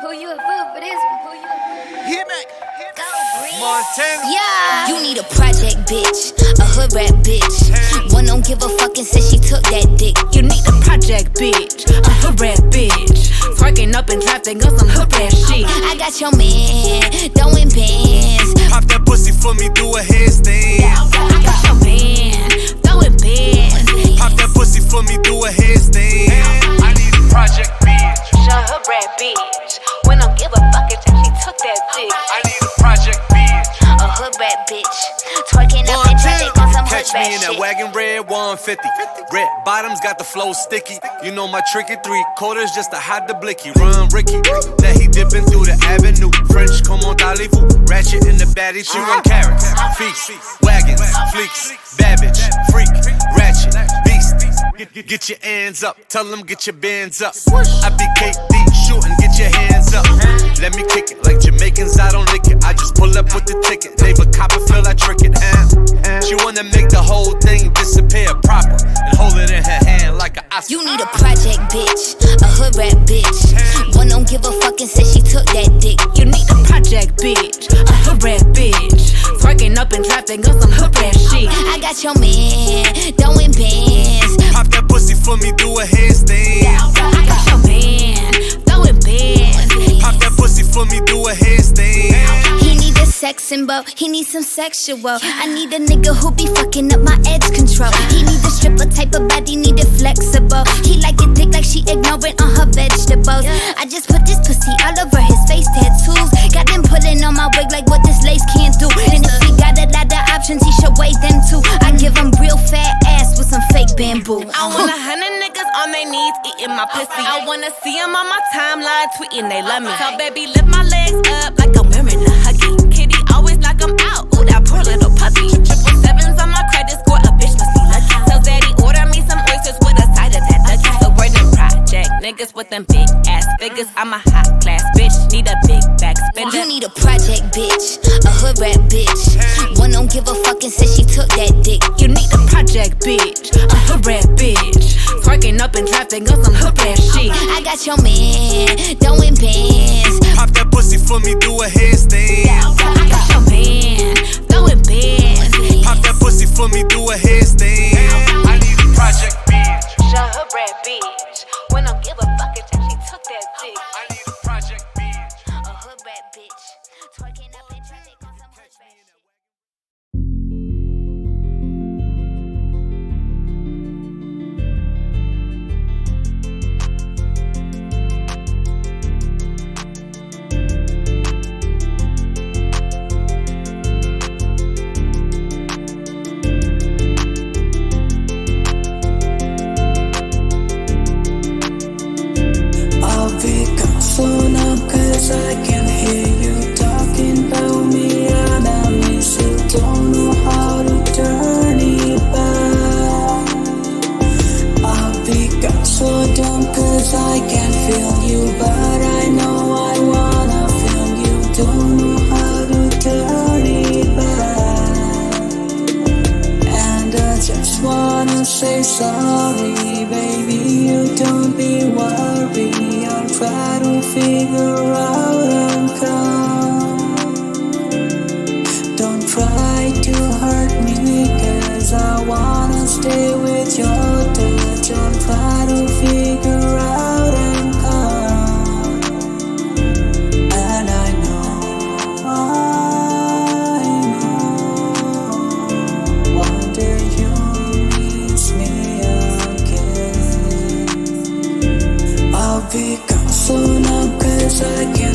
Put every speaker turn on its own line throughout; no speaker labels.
Who you a fool for this one? Who you a fool?
Hit back.
Go Breeze.
Montana.
Yeah.
You need a project bitch, a hood rat bitch. One don't give a fuck and said she took that dick.
You need a project bitch, a hood rat bitch. Twerking up in traffic on some hood rat shit.
I got your man, throwing bands.
Pop that pussy for me, do a handstand.
I got your man, throwing bands.
Pop that pussy for me, do a handstand. I need a project bitch.
A hood rat bitch. When don't give a fuck and she took that dick.
I need a project bitch.
A hood rat bitch, twerking up in traffic on some hood
Catch me
rat
in that
shit.
wagon red 150. Red bottoms got the flow sticky. You know my tricky 3/4 just to hide the blicky. Run Ricky, that he dipping through the avenue. French, come on, Dollywood. Ratchet in the baddie, she run carrots. Feast, wagons, fleeks, babbage, freak, ratchet, beast. Get your hands up, tell them get your bands up. I be KD, shooting, get your hands up. Let me kick it like Jamaicans, I don't lick it. I just pull up with the ticket. Neighbor Copperfield, I trick it. She wanna make the whole thing disappear proper and hold it in her hand like an Oscar.
You need a project bitch, a hood rat bitch. One don't give a fuck and said she took that dick.
You need a project bitch, a hood rat bitch. Twerking up in traffic on some hood rat shit.
I got your man, throwing bands.
Pop that pussy for me, do a handstand.
I got your man, throwing bands.
Pop that pussy for me, do a handstand.
He need a sex symbol, he need some sexual. I need a nigga who be fucking up my edge control. He need a stripper type of body, need it flexible. He like it thick like she ignorant on her vegetables. I just put this pussy all over his face tattoos. Got him pulling on my wig like what this lace can't do. And if he got a lot of options, he should weigh them too. I give him real fat ass with some fake bamboo.
I want 100 niggas on their knees eating my pussy. I wanna see them on my timeline tweeting they love me. So baby, lift my legs up like I'm wearing a huggy. Kitty always like I'm out. Ooh, that poor little puppy. 777s on my credit score. A bitch must be lucky. Tell daddy order me some oysters with a side of that ducky. So we're them project niggas with them big ass figures. I'm a hot class bitch. Need a big back spender.
You need a project bitch, a hood rat bitch. One don't give a fuck and said she took that dick.
You need a project bitch, a hood rat bitch. Twerking up in traffic on some hood rat shit.
I got your man, throwing bands.
Pop that pussy for me, do a handstand.
I got your man, throwing bands.
Pop that pussy for me, do a handstand. I need a project bitch.
A hood rat bitch. When don't give a fuck and she took that dick.
I need a project bitch.
A hood rat bitch, twerking up in traffic on some hood rat shit.
I'll become so numb cause I can hear you talking about me. And I miss you, don't know how to turn it back. I've become so dumb cause I can feel you, but I know I wanna feel you. Don't know how to turn it back. And I just wanna say sorry, baby, you don't be worried. I'll try to figure out and come. Don't try to hurt me cause I wanna stay with your touch. I'll try to figure out and come. And I know one day you'll miss me again. I'll become so numb cause I can't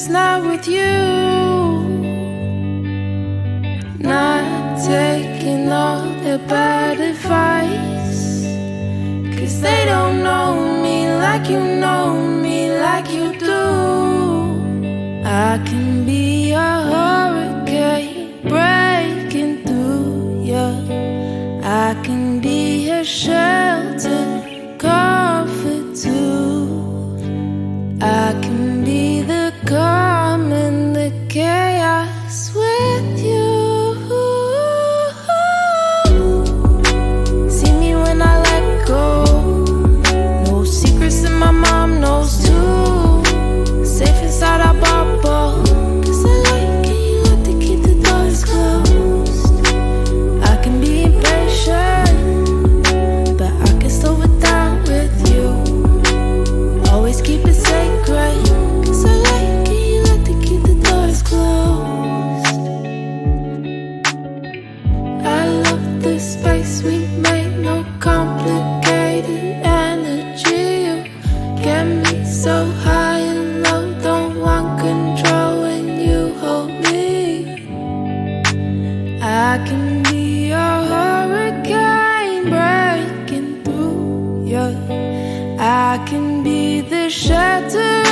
it's not with you. Not taking all their bad advice, 'cause they don't know me like you know me, like you do. I can be a hurricane breaking through you. I can be a shelter, comfort too. I can be the calm and the chaos with you. See me when I let go. No secrets that my mom knows too. Safe inside our bubble. 'Cause I like it, you like to keep the doors closed. I can be impatient, but I can slow it down with you. Always keep it sacred, 'cause I like it, you like to keep the doors closed. I love the space we make, no complicated energy. You get me so high and low, don't want control when you hold me. I can be a hurricane breaking through you. I can be the shelter